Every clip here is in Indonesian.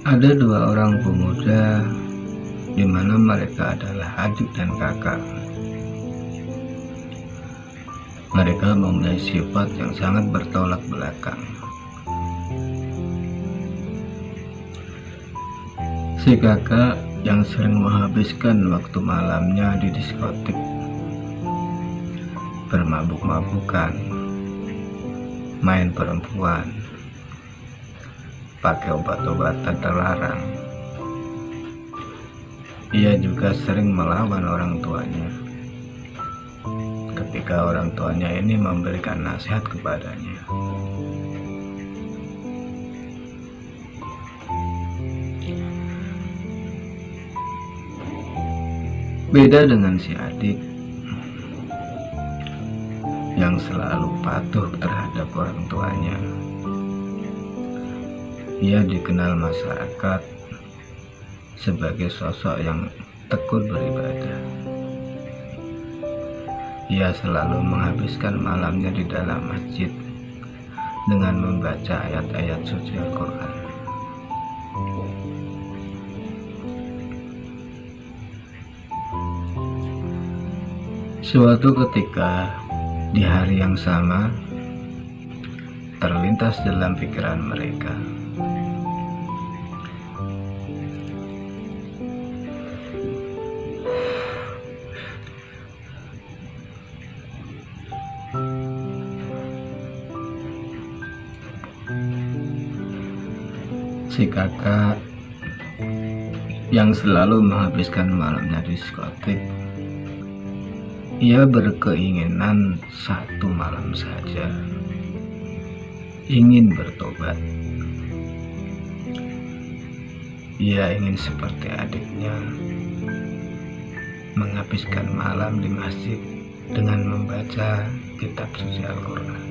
Ada dua orang pemuda di mana mereka adalah adik dan kakak. Mereka mempunyai sifat yang sangat bertolak belakang. Si kakak yang sering menghabiskan waktu malamnya di diskotik, bermabuk-mabukan, main perempuan, pakai obat-obatan terlarang. Ia juga sering melawan orang tuanya ketika orang tuanya ini memberikan nasihat kepadanya. Beda dengan si adik yang selalu patuh terhadap orang tuanya. Ia dikenal masyarakat sebagai sosok yang tekun beribadah. Ia selalu menghabiskan malamnya di dalam masjid dengan membaca ayat-ayat suci Al-Quran. Suatu ketika di hari yang sama, terlintas dalam pikiran mereka, si kakak yang selalu menghabiskan malamnya di diskotik, ia berkeinginan satu malam saja ingin bertobat. Ia ingin seperti adiknya menghabiskan malam di masjid dengan membaca kitab suci Al-Quran.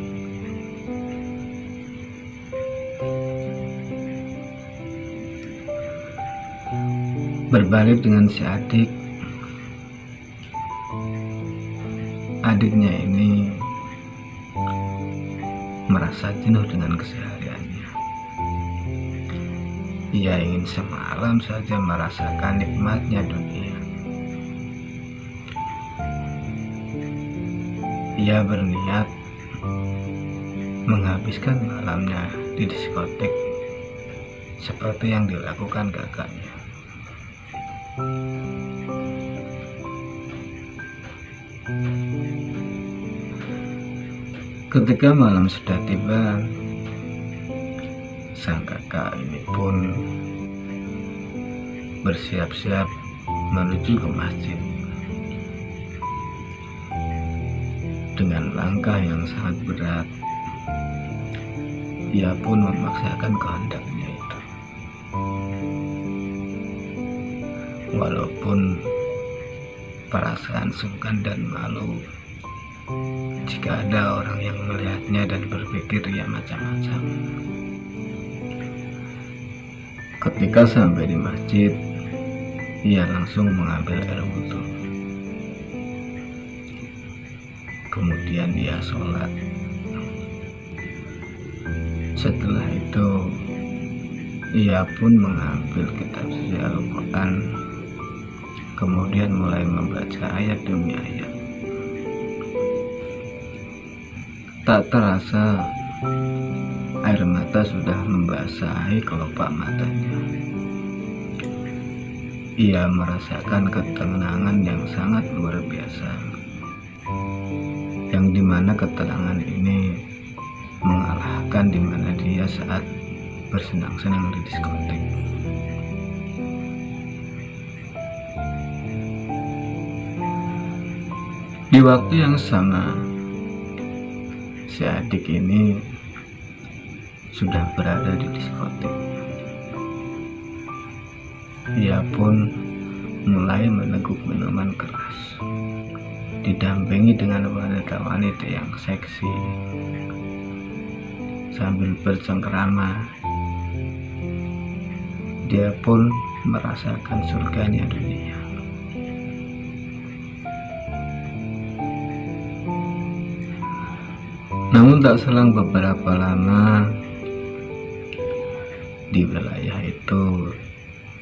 Berbalik dengan si adik, adiknya ini merasa jenuh dengan kesehariannya. Ia ingin semalam saja merasakan nikmatnya dunia. Ia berniat menghabiskan malamnya di diskotik seperti yang dilakukan kakaknya. Ketika malam sudah tiba, sang kakak ini pun bersiap-siap menuju ke masjid. Dengan langkah yang sangat berat, ia pun memaksakan kehendaknya itu. Walaupun perasaan sungkan dan malu jika ada orang yang melihatnya dan berpikir ia macam-macam. Ketika sampai di masjid, ia langsung mengambil air wudhu. Kemudian ia sholat. Setelah itu, ia pun mengambil kitab suci Al-Quran, kemudian mulai membaca ayat demi ayat. Tak terasa, air mata sudah membasahi kelopak matanya. Ia merasakan ketenangan yang sangat luar biasa, yang dimana ketenangan ini mengalahkan dimana dia saat bersenang-senang di diskotik. Di waktu yang sama, si adik ini sudah berada di diskotik. Ia pun mulai meneguk minuman keras, didampingi dengan wanita-wanita yang seksi. Sambil bercengkerama, dia pun merasakan surganya dunia. Namun tak selang beberapa lama, Di wilayah itu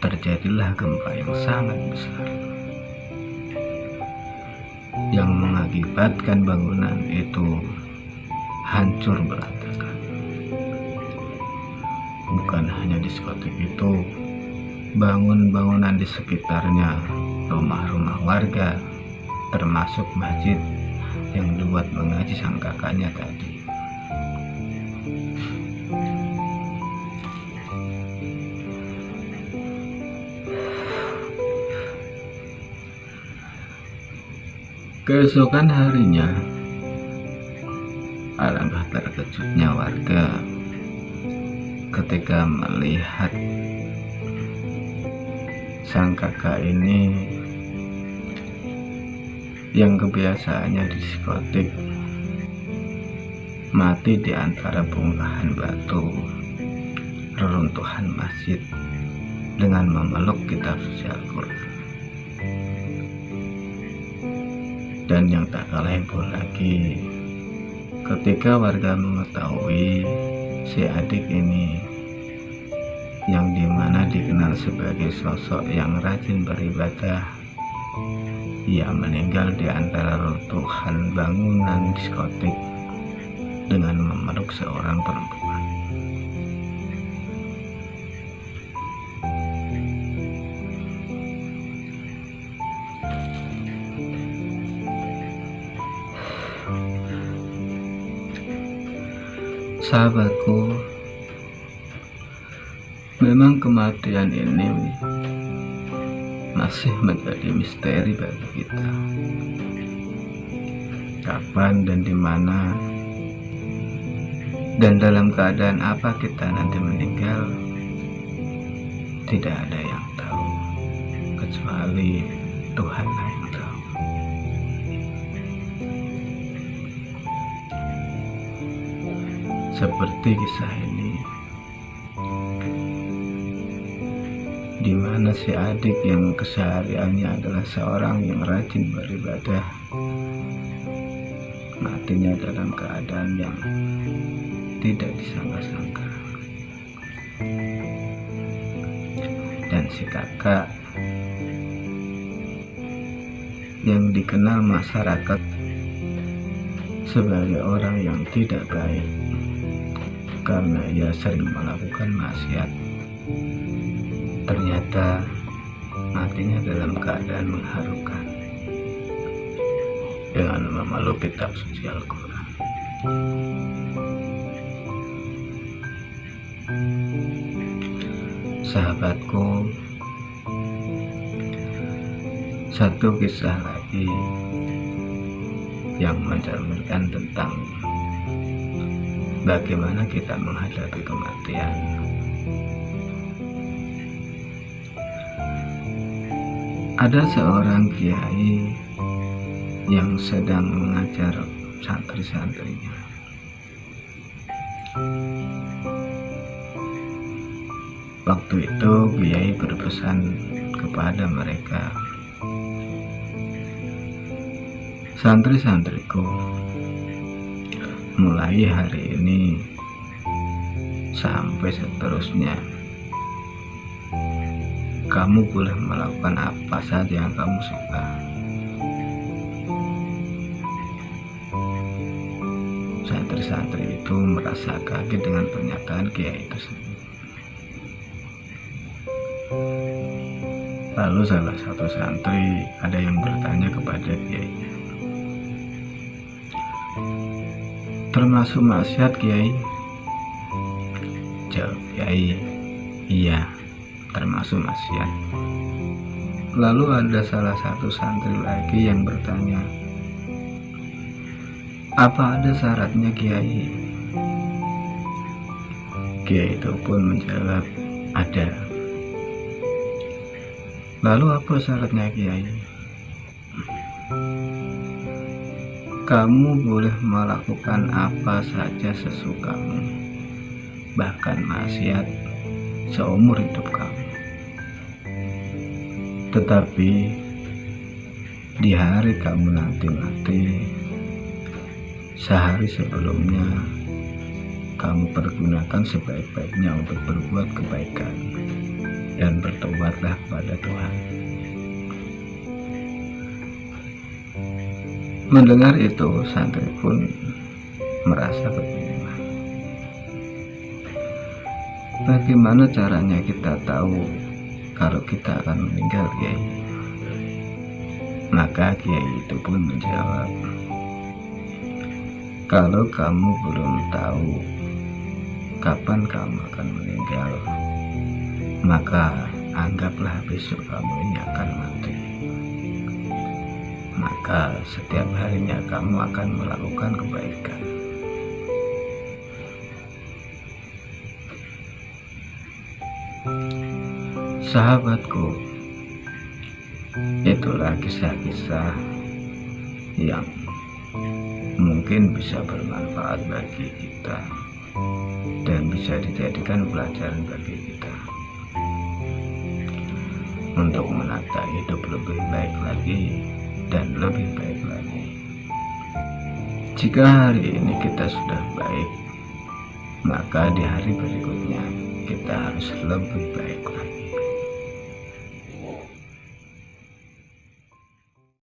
terjadilah gempa yang sangat besar yang mengakibatkan bangunan itu hancur berantakan. Bukan hanya diskotik itu, bangunan-bangunan di sekitarnya, rumah-rumah warga, termasuk masjid yang dibuat mengaji sang kakaknya tadi. Keesokan harinya, alangkah terkejutnya warga ketika melihat sang kakak ini yang kebiasaannya di diskotik mati di antara bongkahan batu reruntuhan masjid dengan memeluk kitab suci Al-Quran. Dan yang tak kalah heboh lagi, ketika warga mengetahui si adik ini yang dimana dikenal sebagai sosok yang rajin beribadah, ia meninggal di antara runtuhan bangunan diskotik dengan memeluk seorang perempuan. Sahabatku, memang kematian ini masih menjadi misteri bagi kita. Kapan dan di mana dan dalam keadaan apa kita nanti meninggal, tidak ada yang tahu kecuali Tuhanlah yang tahu. Seperti kisah ini, di mana si adik yang kesehariannya adalah seorang yang rajin beribadah, matinya dalam keadaan yang tidak disangka-sangka. Dan si kakak yang dikenal masyarakat sebagai orang yang tidak baik karena ia sering melakukan maksiat, ternyata matinya dalam keadaan mengharukan dengan memeluk kitab suci Al-Quran. Sahabatku, satu kisah lagi yang mencerminkan tentang bagaimana kita menghadapi kematian. Ada seorang kiai yang sedang mengajar santri-santrinya. Waktu itu kiai berpesan kepada mereka, "Santri-santriku, mulai hari ini sampai seterusnya, kamu boleh melakukan apa saja yang kamu suka." Santri-santri itu merasa kaget dengan pernyataan kiai itu sendiri. Lalu salah satu santri ada yang bertanya kepada kiai, "Termasuk maksiat, Kiai?" Jawab kiai, "Iya, termasuk maksiat." Lalu ada salah satu santri lagi yang bertanya, "Apa ada syaratnya, Kiai?" Kiai itu pun menjawab, "Ada." Lalu apa syaratnya, Kiai? "Kamu boleh melakukan apa saja sesukamu, bahkan maksiat, seumur hidup kamu. Tetapi di hari kamu nanti mati, sehari sebelumnya kamu pergunakan sebaik-baiknya untuk berbuat kebaikan dan bertobatlah kepada Tuhan. Mendengar itu, santri pun merasa kebingungan. Bagaimana caranya kita tahu kalau kita akan meninggal, Kiai? Maka Kiai itu pun menjawab, kalau kamu belum tahu kapan kamu akan meninggal, maka anggaplah besok kamu ini akan mati. Maka setiap harinya kamu akan melakukan kebaikan. Sahabatku, itulah kisah-kisah yang mungkin bisa bermanfaat bagi kita dan bisa dijadikan pelajaran bagi kita untuk menata hidup lebih baik lagi dan lebih baik lagi. Jika hari ini kita sudah baik, maka di hari berikutnya kita harus lebih baik lagi.